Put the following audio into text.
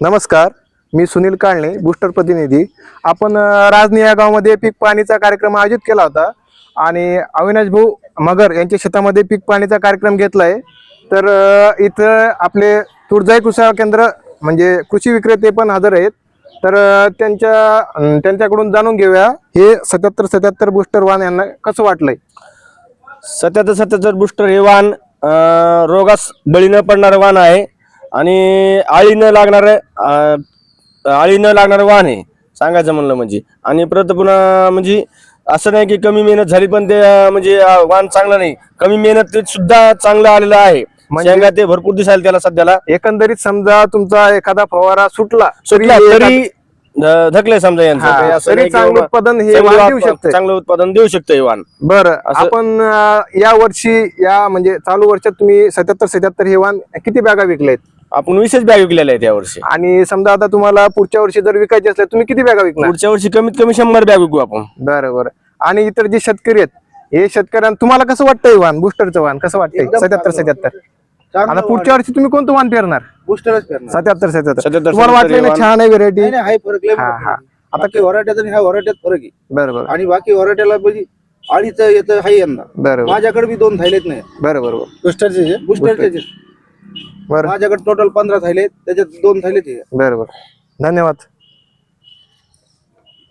नमस्कार, मी सुनील काळणे, बूस्टर प्रतिनिधी. आपण राजनी या गावामध्ये पीक पाहणीचा कार्यक्रम आयोजित केला होता आणि अविनाश भाऊ मगर यांच्या शेतामध्ये पीक पाहणीचा कार्यक्रम घेतलाय. तर इथं आपले तुळजाई कृषी सेवा केंद्र म्हणजे कृषी विक्रेते पण हजर आहेत. तर त्यांच्याकडून जाणून घेऊया हे 7777 बूस्टर वाहन यांना कसं वाटलंय. 7777 बूस्टर हे वाहन रोगास बळी न पडणारं वाहन आहे आणि आळी न लागणारं वाहन आहे सांगायचं म्हणलं म्हणजे. आणि परत पुन्हा म्हणजे असं नाही की कमी मेहनत झाली पण ते म्हणजे वाहन चांगलं नाही, कमी मेहनत सुद्धा चांगलं आलेलं आहे. शेंगा ते भरपूर दिसायला त्याला सध्याला. एकंदरीत समजा तुमचा एखादा फवारा सुटला तरी धकले समजा यांचं काही असं नाही की चांगलं बाबा उत्पादन हे वाहन देऊ शकते. चांगलं उत्पादन देऊ शकतं हे वाहन. बरं, आपण या वर्षी या म्हणजे चालू वर्षात तुम्ही 7777 हे वाहन किती बॅगा विकलेत. आपण 20 बॅग विकलेल्या आहेत या वर्षी. आणि समजा आता तुम्हाला पुढच्या वर्षी जर विकायचे असले तुम्ही किती बॅगा विकणार. पुढच्या वर्षी कमीत कमी 100 बॅग विकू आपण. बरं बरं. आणि इतर जे शेतकरी आहेत हे शेतकऱ्यांना तुम्हाला कसं वाटतंय वाहन, बूस्टरचं वाहन कसं वाटतंय 7777. आता पुढच्या वर्षी तुम्ही कोणतं वाहन पेरणार. बूस्टरच करणार. 7777 तुम्हाला वाटलं ना छान आहे व्हेरायटी. नाही हाय फरक लय हा हा. आता काही वराट्यात आणि ह्या वराट्यात फरक आहे. बरं बरं आणि बाकी वराट्याला म्हणजे आळीचं येतं हाय यंदा. बरं माझ्याकडे बी 2 थैलेत नाही बरं बरं बूस्टरचे. बरं माझ्याकडे टोटल 15 थैले, त्याच्यात 2 थैलेत. बरं बरं. धन्यवाद.